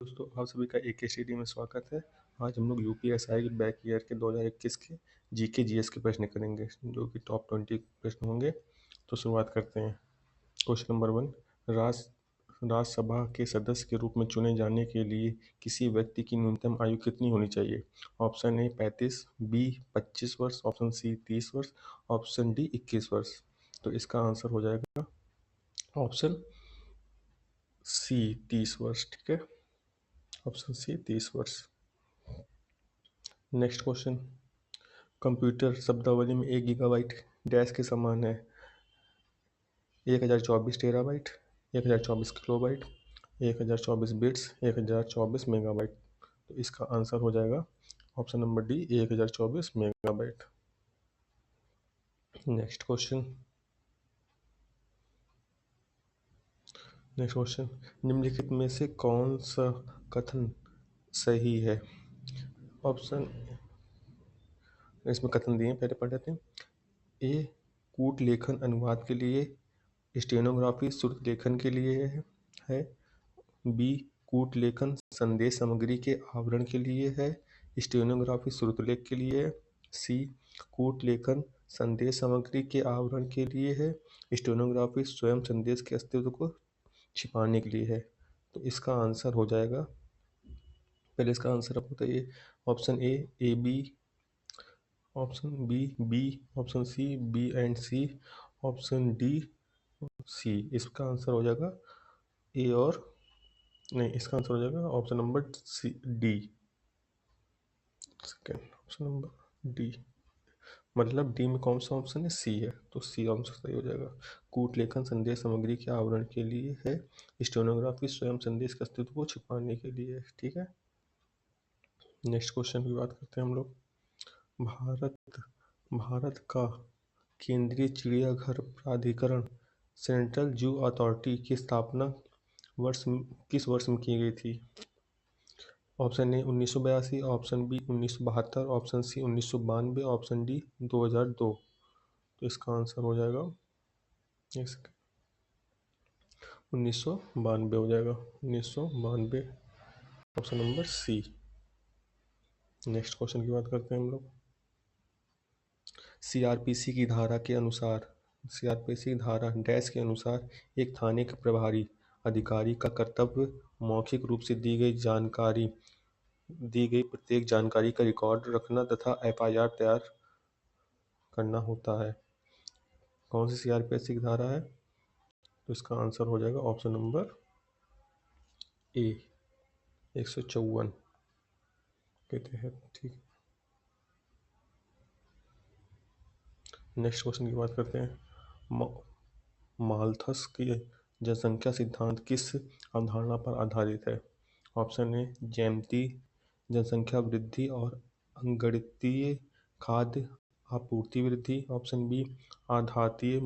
दोस्तों, आप सभी का AKSTD में स्वागत है। आज हम लोग यूपीएसआई के बैक ईयर के 2021 के जीके जीएस के प्रश्न करेंगे, जो कि टॉप 20 प्रश्न होंगे। तो शुरुआत करते हैं। क्वेश्चन नंबर 1, राज्यसभा के सदस्य के रूप में चुने जाने के लिए किसी व्यक्ति की न्यूनतम आयु कितनी होनी चाहिए? ऑप्शन ए 35, बी 25 वर्ष, ऑप्शन सी 30 वर्ष, ऑप्शन डी 21 वर्ष। तो इसका आंसर हो जाएगा ऑप्शन सी 30 वर्ष। ठीक है, ऑप्शन सी 30 वर्ष। नेक्स्ट क्वेश्चन, कंप्यूटर शब्दावली में 1 गीगाबाइट डैश के समान है? 1024 टेराबाइट, 1024 किलोबाइट, 1024 बिट्स, 1024 मेगाबाइट। तो इसका आंसर हो जाएगा option number D 1024 megabyte. Next question, निम्नलिखित में से कौन सा कथन सही है? ऑप्शन, इसमें कथन दिए पहले पढ़ लेते हैं। ए, कूट लेखन अनुवाद के लिए, स्टेनोग्राफी श्रुत लेखन के लिए है। बी, कूट लेखन संदेश सामग्री के आवरण के लिए है, स्टेनोग्राफी श्रुतलेख के लिए है। सी, कूट लेखन संदेश सामग्री के आवरण के लिए है, स्टेनोग्राफी स्वयं संदेश के अस्तित्व को छिपाने के लिए है। तो इसका आंसर हो जाएगा, पहले इसका आंसर आप बताइए। Option A B, option B, option C B and C, option D C. इसका आंसर हो जाएगा ए और नहीं, इसका आंसर हो जाएगा option number C D, second option number D. मतलब डी में कौन सा ऑप्शन है? सी है, तो सी आंसर सही हो जाएगा। कूट लेखन संदेश सामग्री के आवरण के लिए है, स्टेनोग्राफी स्वयं संदेश के अस्तित्व को छिपाने के लिए है। ठीक है, नेक्स्ट क्वेश्चन की बात करते हैं हम लोग। भारत का केंद्रीय चिड़ियाघर प्राधिकरण सेंट्रल जू अथॉरिटी की स्थापना किस वर्ष में की गई थी? Option A 1982, option B 1972, option C 1992, option D 2002। तो इसका आंसर हो जाएगा 1992 हो जाएगा, 1992, option number C. Next question की बात करते हैं हम लोग। सीआरपीसी की धारा डैश के अनुसार एक थाने के प्रभारी अधिकारी का कर्तव्य मौखिक रूप से दी गई प्रत्येक जानकारी का रिकॉर्ड रखना तथा एफआईआर तैयार करना होता है। कौन सी सीआरपीसी की धारा है? तो इसका आंसर हो जाएगा ऑप्शन नंबर ए 154 के तहत। ठीक, नेक्स्ट क्वेश्चन की बात करते हैं। माल्थस की जनसंख्या सिद्धांत किस अवधारणा पर आधारित है? ऑप्शन ए ज्यामितीय जनसंख्या वृद्धि और अंगगणितीय खाद्य आपूर्ति वृद्धि, ऑप्शन बी आघातीय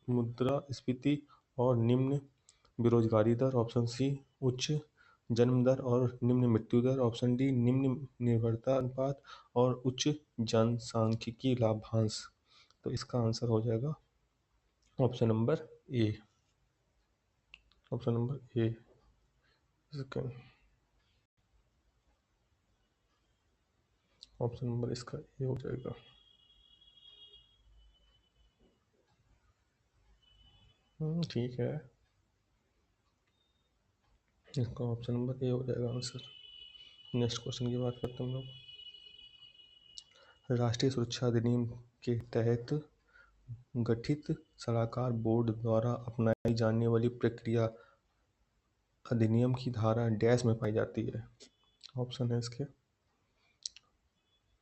मुद्रास्फीति और निम्न बेरोजगारी दर, ऑप्शन सी उच्च जन्म दर और निम्न मृत्यु दर, ऑप्शन डी निम्न निर्भरता अनुपात और उच्च जनसांख्यिकी लाभांश। तो इसका आंसर हो जाएगा ऑप्शन नंबर ए, ऑप्शन नंबर ए, सेकंड ऑप्शन नंबर इसका ए हो जाएगा। ठीक है, इसका ऑप्शन नंबर ए हो जाएगा आंसर। नेक्स्ट क्वेश्चन की बात करते हैं हम लोग। राष्ट्रीय सुरक्षा अधिनियम के तहत गठित सलाहकार बोर्ड द्वारा अपनाई जाने वाली प्रक्रिया अधिनियम की धारा डैश में पाई जाती है? ऑप्शन है इसके,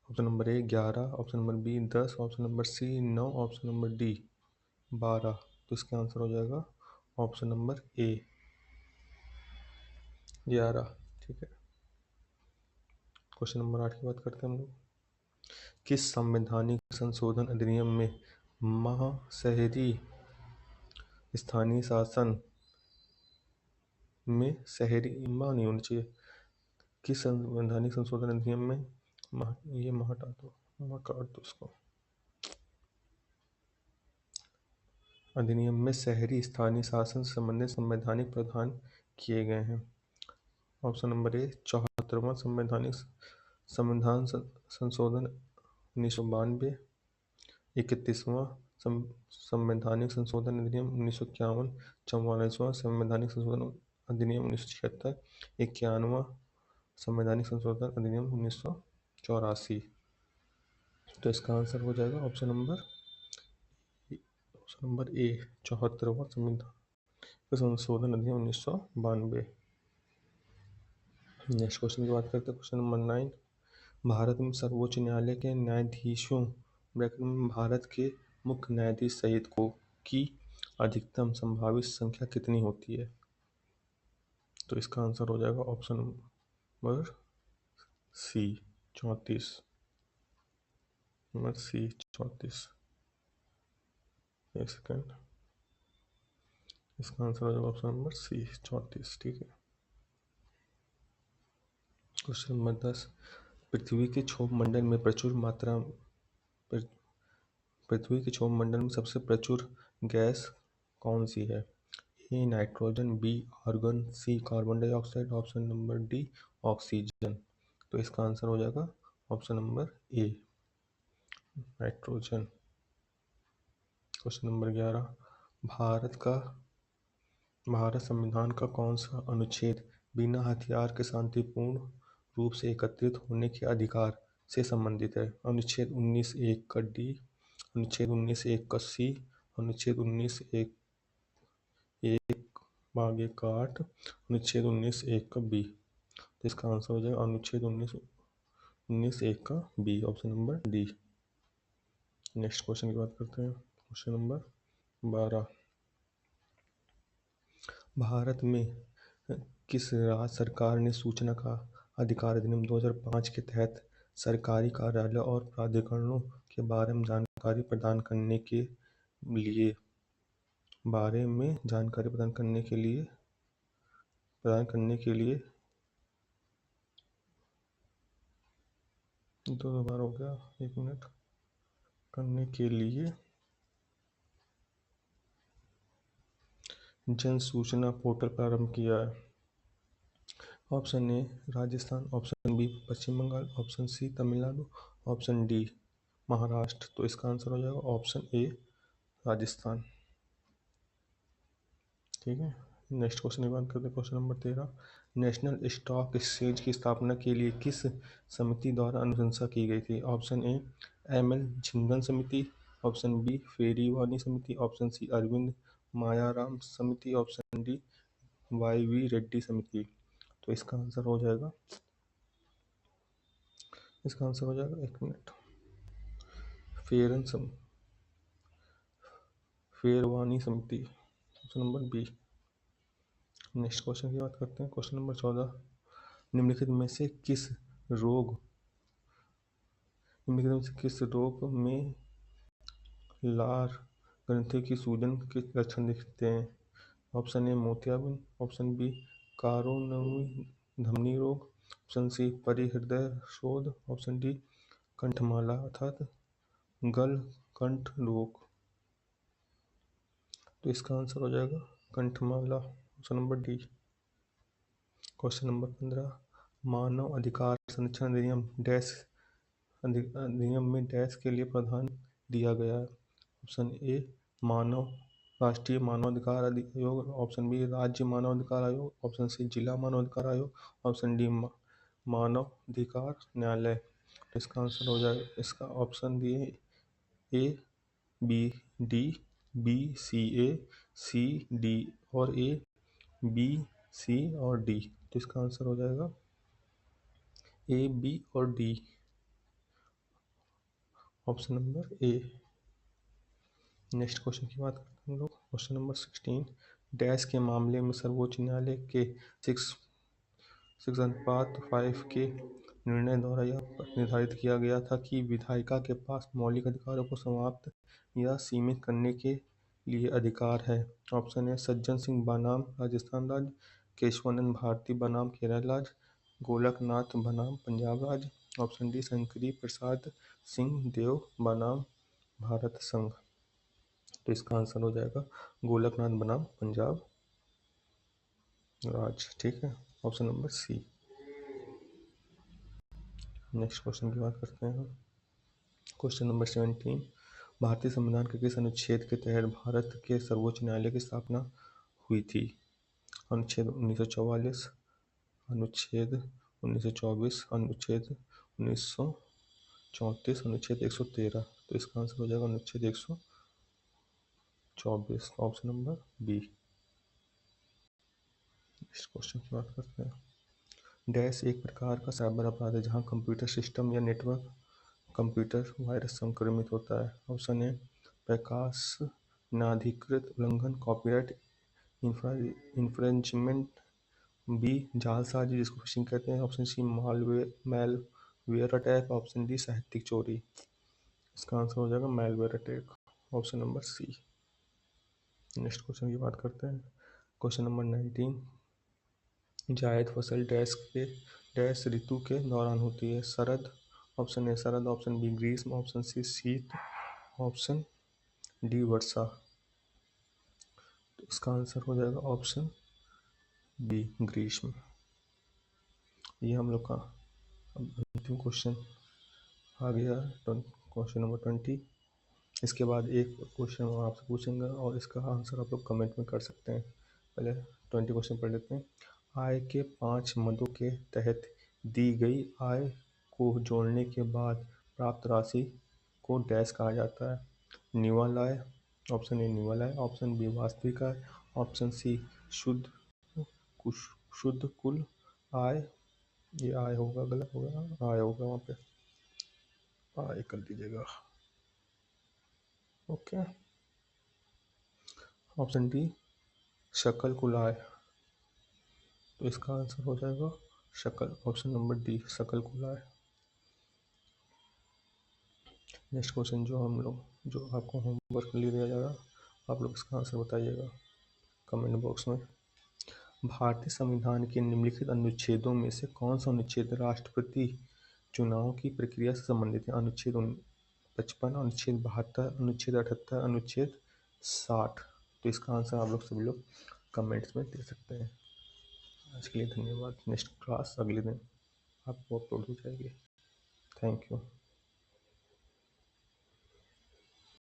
option number A 11, option number B 10, option number C 9, option number D 12। तो इसका आंसर हो जाएगा ऑप्शन नंबर ए 11। ठीक है, क्वेश्चन नंबर 8 की बात करते हैं हम लोग। किस संवैधानिक संशोधन अधिनियम में महाशहरी स्थानीय शासन में शहरी माह नहीं होनी चाहिए? किस संवैधानिक संशोधन अधिनियम में ये माह हटा दो, माह काट दो उसको। अधिनियम में शहरी स्थानीय शासन से संबंधित संवैधानिक प्रावधान किए गए हैं? ऑप्शन नंबर ए 74वां संविधान संशोधन 1992, 31वां संवैधानिक संशोधन अधिनियम 1951, 44वां संवैधानिक संशोधन अधिनियम 1976, 51वां संवैधानिक संशोधन अधिनियम 1984। तो इसका आंसर हो जाएगा ऑप्शन नंबर ए 74वां संविधान संशोधन अधिनियम 1992। नेक्स्ट क्वेश्चन की बात करते हैं, क्वेश्चन नंबर 9। भारत में सर्वोच्च न्यायालय के न्यायाधीशों ब्रैकेट में भारत के मुख्य न्यायाधीश सहित को की अधिकतम संभावित संख्या कितनी होती है? तो इसका आंसर हो जाएगा option number C 34। Number C 34। एक सेकेंड, इसका आंसर हो जाएगा ऑप्शन नंबर सी 34। ठीक है। Question number 10। पृथ्वी के क्षोभ मंडल में प्रचुर मात्रा पृथ्वी के क्षोभ मंडल में सबसे प्रचुर गैस कौन सी है? A nitrogen, B argon, C carbon dioxide, option number D oxygen. तो इसका आंसर हो जाएगा option number A nitrogen. Question number 11। Bharat संविधान का कौन सा अनुच्छेद बिना हथियार के शांतिपूर्ण रूप से एकत्रित होने के अधिकार से संबंधित है? अनुच्छेद 19(1) का डी, अनुच्छेद 19(1) का सी, अनुच्छेद 19(1) भाग 1 का 8, अनुच्छेद 19(1) का बी। तो इसका आंसर हो जाएगा अनुच्छेद 19(1) का B, option number D. Next question की बात करते हैं, क्वेश्चन नंबर 12। भारत में किस राज्य सरकार ने सूचना का अधिकार अधिनियम 2005 के तहत सरकारी कार्यालय और प्राधिकरणों के बारे में जानकारी प्रदान करने के लिए 2 बार हो गया, एक मिनट, करने के लिए जन सूचना पोर्टल प्रारंभ किया है? Option A Rajasthan, option B Paschim Bengal, option C Tamil Nadu, option D Maharashtra. तो इसका आंसर हो जाएगा ऑप्शन ए राजस्थान। ठीक है। नेक्स्ट क्वेश्चन की बात करते हैं, question number 13। National stock exchange की स्थापना के लिए किस समिति द्वारा अनुशंसा की गई थी? ऑप्शन ए एम.एल. झिंगन समिति, ऑप्शन बी फेरीवानी समिति, ऑप्शन सी अरविंद मायाराम समिति, ऑप्शन डी वाई.वी. रेड्डी समिति। तो इसका आंसर हो जाएगा एक मिनट, फेरवानी समिति, option number B. Next question की बात करते हैं, क्वेश्चन नंबर 14। निम्नलिखित में से किस रोग में लार ग्रंथि की सूजन के लक्षण दिखते हैं? ऑप्शन ए मोतियाबिंद, ऑप्शन बी कारोनरी धमनी रोग, ऑप्शन सी परिहृदय शोथ, ऑप्शन डी कंठमाला अर्थात गलकंठ रोग। तो इसका आंसर हो जाएगा कंठमाला, option number D. Question number 15। मानव अधिकार संरक्षण अधिनियम में डैश के लिए प्रावधान दिया गया है? ऑप्शन ए राष्ट्रीय मानवाधिकार आयोग, ऑप्शन बी राज्य मानवाधिकार आयोग, ऑप्शन सी जिला मानवाधिकार आयोग, ऑप्शन डी मानवाधिकार न्यायालय। इसका आंसर हो जाएगा, इसका ऑप्शन दिए A B D, B C A, C D और ए, बी सी और डी। तो इसका आंसर हो जाएगा ए बी और डी, ऑप्शन नंबर ए। नेक्स्ट क्वेश्चन की बात करते हैं हम लोग, क्वेश्चन नंबर 16। डैश के मामले में सर्वोच्च न्यायालय के 6:5 के निर्णय द्वारा यह निर्धारित किया गया था कि विधायिका के पास मौलिक अधिकारों को समाप्त या सीमित करने के लिए अधिकार है। ऑप्शन ए सज्जन सिंह बनाम राजस्थान राज्य, केशवानंद भारती बनाम केरल राज्य, गोलकनाथ बनाम पंजाब राज्य, ऑप्शन डी शंकरी प्रसाद सिंह देव बनाम भारत संघ। तो इसका आंसर हो जाएगा गोलकनाथ बनाम पंजाब राज्य। ठीक है। Option number C. Next question की बात करते हैं हम। क्वेश्चन नंबर 17, भारतीय संविधान के किस अनुच्छेद के तहत भारत के सर्वोच्च न्यायालय की स्थापना हुई थी? अनुच्छेद 1944, अनुच्छेद 1924, अनुच्छेद 1934, अनुच्छेद 113। तो इसका आंसर हो जाएगा अनुच्छेद 124, ऑप्शन नंबर बी। इस क्वेश्चन की बात करते हैं। डैश एक प्रकार का साइबर अपराध है जहां कंप्यूटर सिस्टम या नेटवर्क कंप्यूटर वायरस संक्रमित होता है। ऑप्शन ए प्रकाश नाधिकृत उल्लंघन कॉपीराइट इन्फ्रिंजमेंट, बी जालसाजी जिसको फिशिंग कहते हैं, option C malware attack, option D साहित्यिक चोरी। इसका आंसर हो जाएगा malware attack, option number C. Next question की बात करते हैं। क्वेश्चन नंबर 19, जायद फसल डैश के डैश ऋतु के दौरान होती है? शरद, ऑप्शन ए शरद, ऑप्शन बी ग्रीष्म, ऑप्शन सी शीत, ऑप्शन डी वर्षा। तो इसका आंसर हो जाएगा ऑप्शन बी ग्रीष्म। ये हम लोग का अंतिम क्वेश्चन आ गया, क्वेश्चन नंबर 20। इसके बाद एक क्वेश्चन हम आपसे पूछेंगे और इसका आंसर आप लोग कमेंट में कर सकते हैं। पहले 20 क्वेश्चन पढ़ लेते हैं। आय के 5 मदों के तहत दी गई आय को जोड़ने के बाद प्राप्त राशि को डैश कहा जाता है? निव्वल आय, ऑप्शन ए निव्वल आय, ऑप्शन बी वास्तविक आय, ऑप्शन सी शुद्ध शुद्ध कुल आय, ये आय होगा, गलत होगा, आय होगा वहाँ पे, आय कर दीजिएगा। ओके, ऑप्शन डी शकल कुल आय। तो इसका आंसर हो जाएगा शकल, ऑप्शन नंबर डी शकल कुल आय। नेक्स्ट क्वेश्चन जो आपको होमवर्क लिए दिया जाएगा, आप लोग इसका आंसर बताइएगा कमेंट बॉक्स में। भारतीय संविधान के निम्नलिखित अनुच्छेदों में से कौन सा अनुच्छेद राष्ट्रपति चुनाव की प्रक्रिया से संबंधित है? अनुच्छेद 55, अनुच्छेद 72, अनुच्छेद 78, अनुच्छेद 60। तो इसका आंसर आप लोग सभी लोग कमेंट्स में दे सकते हैं। आज के लिए धन्यवाद। नेक्स्ट क्लास अगले दिन आपको अपलोड हो जाएगी। Thank you.